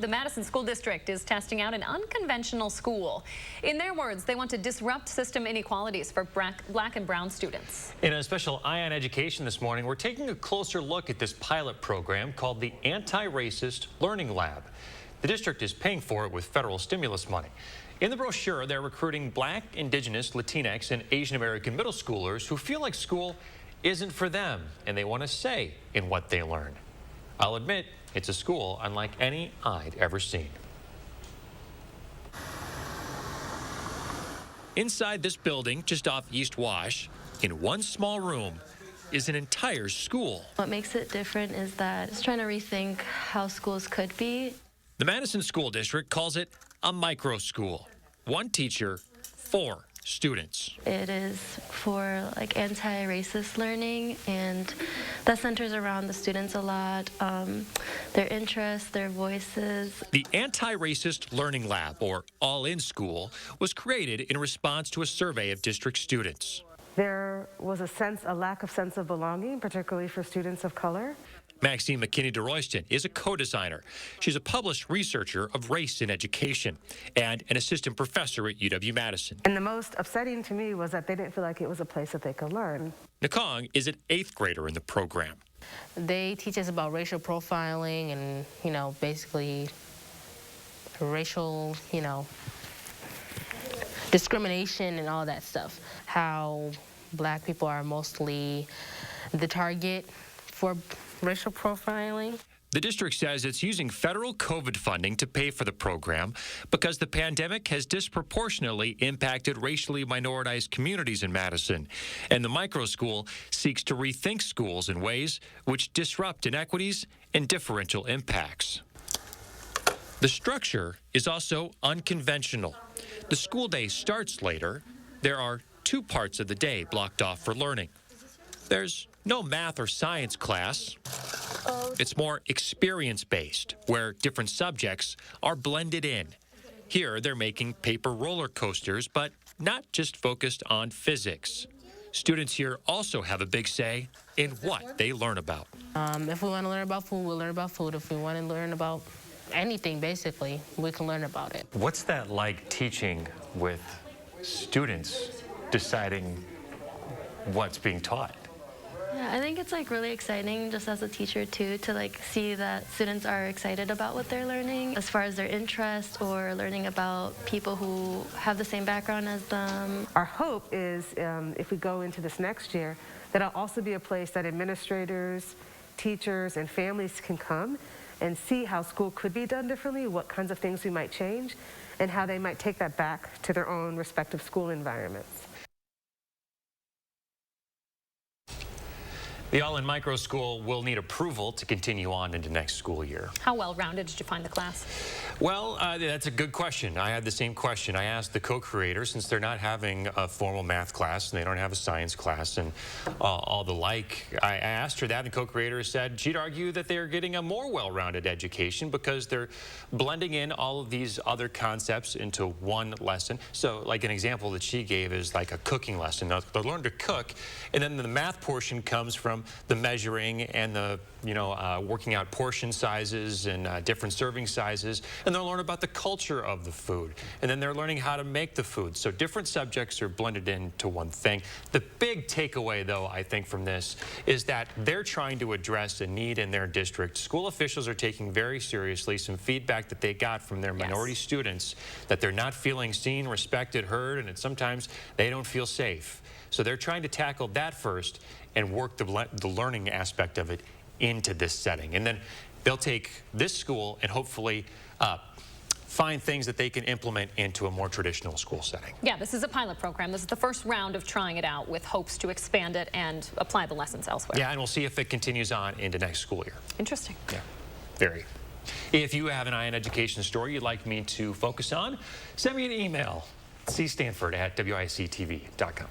the Madison School District is testing out an unconventional school. In their words, they want to disrupt system inequalities for black and brown students. In a special Eye on Education this morning, we're taking a closer look at this pilot program called the Anti-Racist Learning Lab. The district is paying for it with federal stimulus money. In the brochure, they're recruiting Black, Indigenous, Latinx, and Asian American middle schoolers who feel like school isn't for them and they want a say in what they learn. I'll admit, it's a school unlike any I'd ever seen. Inside this building, just off East Wash, in one small room, is an entire school. What makes it different is that it's trying to rethink how schools could be. The Madison School District calls it a micro school. One teacher, 4 students. It is for anti-racist learning, and that centers around the students a lot, their interests, their voices. The Anti-Racist Learning Lab, or All-In School, was created in response to a survey of district students. There was a lack of sense of belonging, particularly for students of color. Maxine McKinney-DeRoyston is a co-designer. She's a published researcher of race in education and an assistant professor at UW-Madison. And the most upsetting to me was that they didn't feel like it was a place that they could learn. Nakong is an 8th grader in the program. They teach us about racial profiling and, basically racial, discrimination and all that stuff. How black people are mostly the target for racial profiling. The district says it's using federal COVID funding to pay for the program because the pandemic has disproportionately impacted racially minoritized communities in Madison. And the micro school seeks to rethink schools in ways which disrupt inequities and differential impacts. The structure is also unconventional. The school day starts later. There are 2 parts of the day blocked off for learning. There's no math or science class. It's more experience-based, where different subjects are blended in. Here, they're making paper roller coasters, but not just focused on physics. Students here also have a big say in what they learn about. If we want to learn about food, we'll learn about food. If we want to learn about anything, basically, we can learn about it. What's that like teaching with students deciding what's being taught? Yeah, I think it's really exciting just as a teacher too to see that students are excited about what they're learning as far as their interest or learning about people who have the same background as them. Our hope is if we go into this next year, that it'll also be a place that administrators, teachers, and families can come and see how school could be done differently, what kinds of things we might change, and how they might take that back to their own respective school environments. The All-In Micro School will need approval to continue on into next school year. How well-rounded did you find the class? Well, that's a good question. I had the same question. I asked the co-creator, since they're not having a formal math class and they don't have a science class and all the like, I asked her that, and the co-creator said she'd argue that they're getting a more well-rounded education because they're blending in all of these other concepts into one lesson. So like an example that she gave is like a cooking lesson. Now, they'll learn to cook, and then the math portion comes from the measuring and the working out portion sizes and different serving sizes, and they'll learn about the culture of the food, and then they're learning how to make the food. So different subjects are blended into one thing. The big takeaway, though, I think from this is that they're trying to address a need in their district. School officials are taking very seriously some feedback that they got from their minority students that they're not feeling seen, respected, heard, and that sometimes they don't feel safe. So they're trying to tackle that first and work the learning aspect of it into this setting. And then they'll take this school and hopefully find things that they can implement into a more traditional school setting. Yeah, this is a pilot program. This is the first round of trying it out with hopes to expand it and apply the lessons elsewhere. Yeah, and we'll see if it continues on into next school year. Interesting. Yeah, very. If you have an Eye on Education story you'd like me to focus on, send me an email, cstanford@wictv.com.